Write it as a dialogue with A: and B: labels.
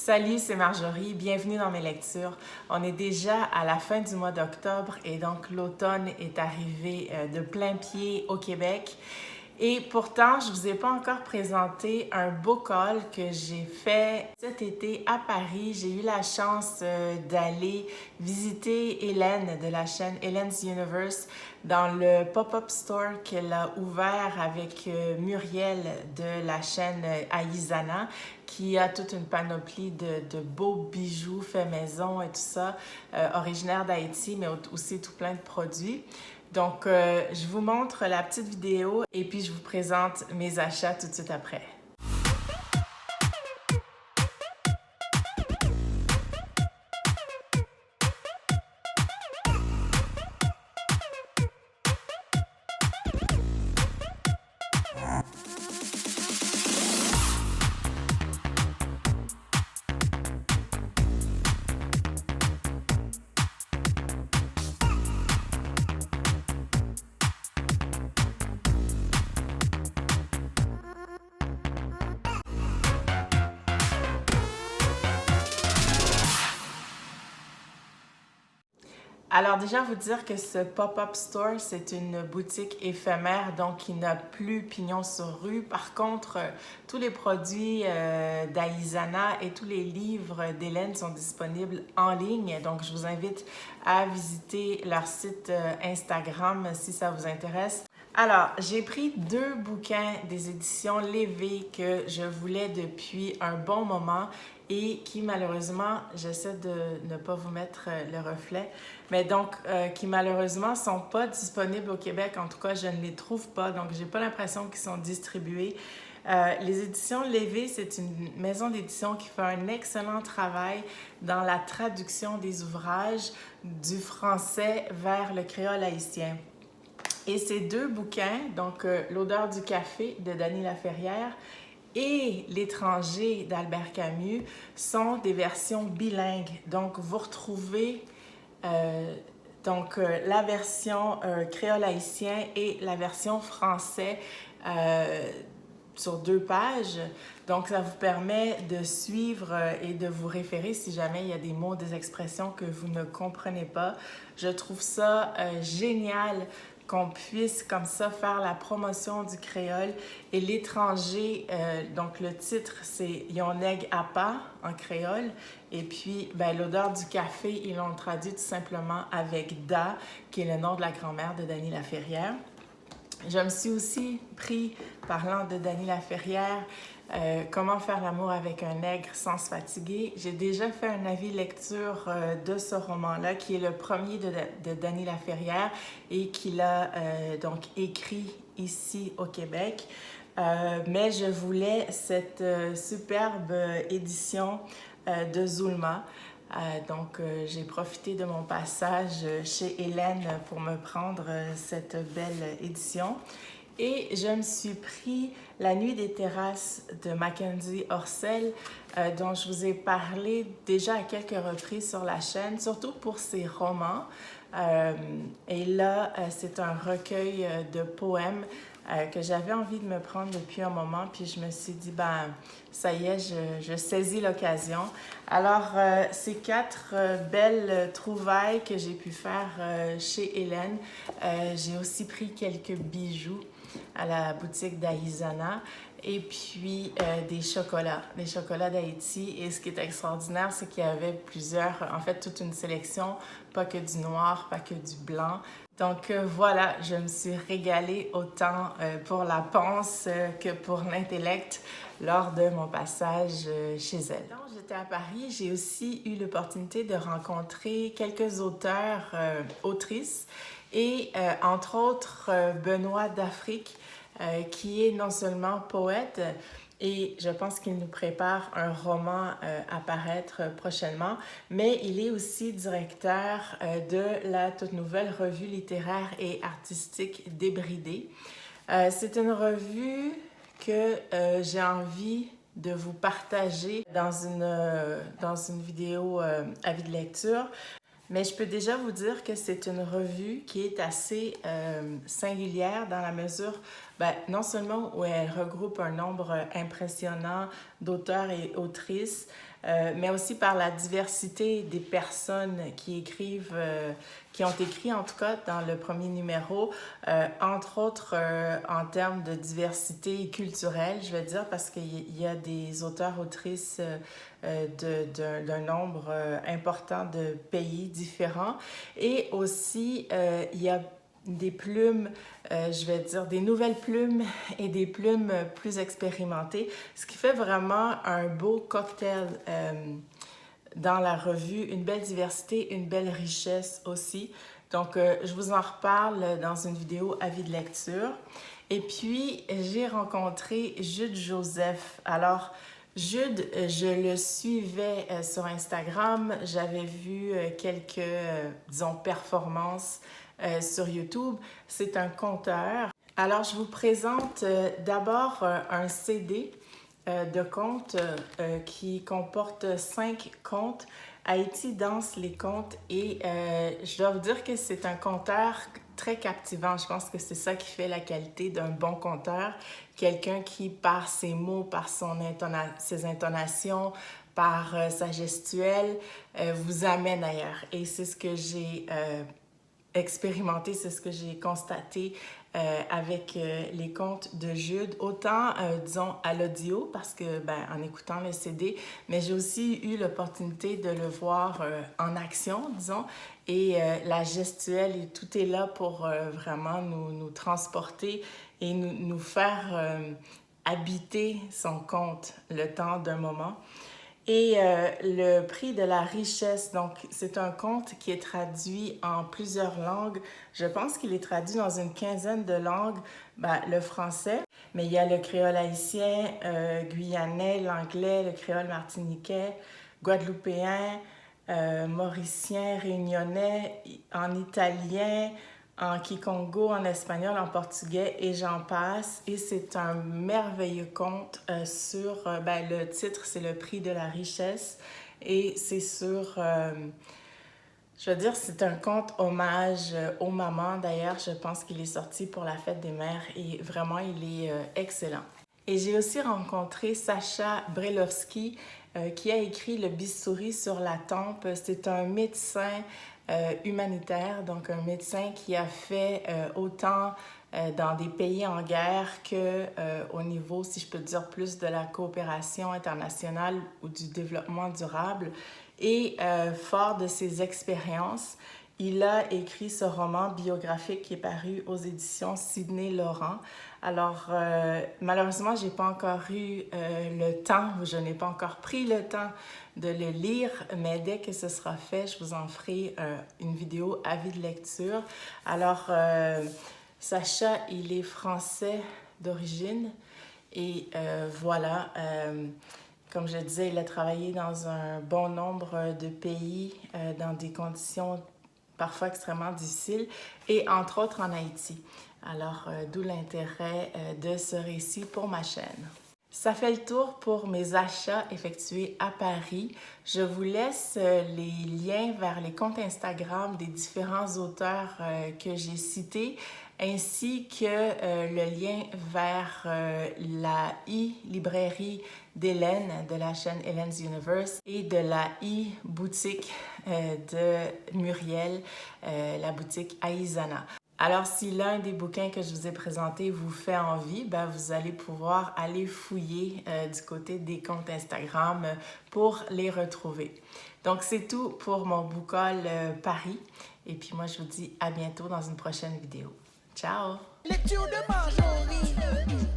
A: Salut, c'est Marjorie, bienvenue dans mes lectures. On est déjà à la fin du mois d'octobre et donc l'automne est arrivé de plein pied au Québec. Et pourtant, je ne vous ai pas encore présenté un book haul que j'ai fait cet été à Paris. J'ai eu la chance d'aller visiter Hélène de la chaîne Hélène's Universe dans le pop-up store qu'elle a ouvert avec Muriel de la chaîne Aizana, qui a toute une panoplie de beaux bijoux faits maison et tout ça, originaire d'Haïti, mais aussi tout plein de produits. Donc, je vous montre la petite vidéo et puis je vous présente mes achats tout de suite après. Alors déjà, vous dire que ce pop-up store, c'est une boutique éphémère, donc qui n'a plus pignon sur rue. Par contre, tous les produits d'Aizana et tous les livres d'Hélène sont disponibles en ligne. Donc, je vous invite à visiter leur site Instagram si ça vous intéresse. Alors, j'ai pris deux bouquins des éditions Lévé que je voulais depuis un bon moment et qui malheureusement, j'essaie de ne pas vous mettre le reflet, mais donc qui malheureusement sont pas disponibles au Québec. En tout cas, je ne les trouve pas, donc j'ai pas l'impression qu'ils sont distribués. Les éditions Lévé, c'est une maison d'édition qui fait un excellent travail dans la traduction des ouvrages du français vers le créole haïtien. Et ces deux bouquins, donc L'odeur du café de Dany Laferrière et L'étranger d'Albert Camus, sont des versions bilingues. Donc, vous retrouvez la version créole haïtien et la version français sur 2 pages. Donc, ça vous permet de suivre et de vous référer si jamais il y a des mots, des expressions que vous ne comprenez pas. Je trouve ça génial qu'on puisse comme ça faire la promotion du créole. Et l'étranger, donc le titre, c'est Yoneg Apa en créole. Et puis, l'odeur du café, ils l'ont traduit tout simplement avec Da, qui est le nom de la grand-mère de Dany Laferrière. Je me suis aussi pris, parlant de Dany Laferrière, Comment faire l'amour avec un nègre sans se fatiguer. J'ai déjà fait un avis lecture de ce roman-là, qui est le premier de Dany Laferrière et qu'il a donc écrit ici au Québec. Mais je voulais cette superbe édition de Zulma. J'ai profité de mon passage chez Hélène pour me prendre cette belle édition. Et je me suis pris La nuit des terrasses de Mackenzie Orsel, dont je vous ai parlé déjà à quelques reprises sur la chaîne, surtout pour ses romans. Et là, c'est un recueil de poèmes que j'avais envie de me prendre depuis un moment, puis je me suis dit, ça y est, je saisis l'occasion. Alors, ces 4 belles trouvailles que j'ai pu faire chez Hélène, j'ai aussi pris quelques bijoux à la boutique d'Aizana et puis des chocolats d'Haïti. Et ce qui est extraordinaire, c'est qu'il y avait toute une sélection, pas que du noir, pas que du blanc. Donc voilà, je me suis régalée autant pour la panse que pour l'intellect lors de mon passage chez elle. Quand j'étais à Paris, j'ai aussi eu l'opportunité de rencontrer quelques auteurs, autrices, et entre autres Benoît d'Afrique, qui est non seulement poète, et je pense qu'il nous prépare un roman à paraître prochainement, mais il est aussi directeur de la toute nouvelle revue littéraire et artistique Débridé. C'est une revue que j'ai envie de vous partager dans une vidéo avis de lecture. Mais je peux déjà vous dire que c'est une revue qui est assez singulière dans la mesure ben, non seulement où elle regroupe un nombre impressionnant d'auteurs et autrices, mais aussi par la diversité des personnes qui écrivent, qui ont écrit en tout cas dans le premier numéro, entre autres en termes de diversité culturelle, je veux dire, parce qu'il y a des auteurs-autrices d'un nombre important de pays différents. Et aussi, il y a des plumes, je vais dire, des nouvelles plumes et des plumes plus expérimentées, ce qui fait vraiment un beau cocktail dans la revue, une belle diversité, une belle richesse aussi. Donc, je vous en reparle dans une vidéo avis de lecture. Et puis, j'ai rencontré Jude Joseph. Alors, Jude, je le suivais sur Instagram. J'avais vu quelques, disons, performances sur YouTube. C'est un conteur. Alors, je vous présente d'abord un CD de contes qui comporte 5 contes. Haïti danse les contes et je dois vous dire que c'est un conteur très captivant. Je pense que c'est ça qui fait la qualité d'un bon conteur. Quelqu'un qui, par ses mots, par ses intonations, par sa gestuelle, vous amène ailleurs. Et c'est ce que j'ai expérimenté, c'est ce que j'ai constaté avec les contes de Jude, autant, disons, à l'audio, parce que, ben, en écoutant le CD, mais j'ai aussi eu l'opportunité de le voir en action, disons, et la gestuelle, et tout est là pour vraiment nous transporter et nous faire habiter son conte le temps d'un moment. Et le prix de la richesse, donc c'est un conte qui est traduit en plusieurs langues. Je pense qu'il est traduit dans une quinzaine de langues, ben, le français, mais il y a le créole haïtien, guyanais, l'anglais, le créole martiniquais, guadeloupéen, mauricien, réunionnais, en italien, en kikongo, en espagnol, en portugais et j'en passe. Et c'est un merveilleux conte sur, ben, le titre, c'est le prix de la richesse et c'est sur, je veux dire, c'est un conte hommage aux mamans. D'ailleurs, je pense qu'il est sorti pour la fête des mères et vraiment, il est excellent. Et j'ai aussi rencontré Sacha Brailovsky qui a écrit Le bistouri sur la tempe. C'est un médecin humanitaire, donc un médecin qui a fait autant dans des pays en guerre que au niveau, si je peux dire, plus de la coopération internationale ou du développement durable. Et fort de ses expériences, il a écrit ce roman biographique qui est paru aux éditions Sidney Laurent. Alors, malheureusement, je n'ai pas encore eu le temps, ou je n'ai pas encore pris le temps de le lire, mais dès que ce sera fait, je vous en ferai une vidéo avis de lecture. Alors, Sacha, il est français d'origine et voilà, comme je disais, il a travaillé dans un bon nombre de pays, dans des conditions parfois extrêmement difficiles, et entre autres en Haïti. Alors, d'où l'intérêt de ce récit pour ma chaîne. Ça fait le tour pour mes achats effectués à Paris. Je vous laisse les liens vers les comptes Instagram des différents auteurs que j'ai cités, ainsi que le lien vers la e-librairie d'Hélène de la chaîne Hélène's Universe et de la e-boutique de Muriel, la boutique Aizana. Alors, si l'un des bouquins que je vous ai présentés vous fait envie, ben, vous allez pouvoir aller fouiller du côté des comptes Instagram pour les retrouver. Donc, c'est tout pour mon book haul Paris. Et puis moi, je vous dis à bientôt dans une prochaine vidéo. Ciao! Lecture de Marjorie.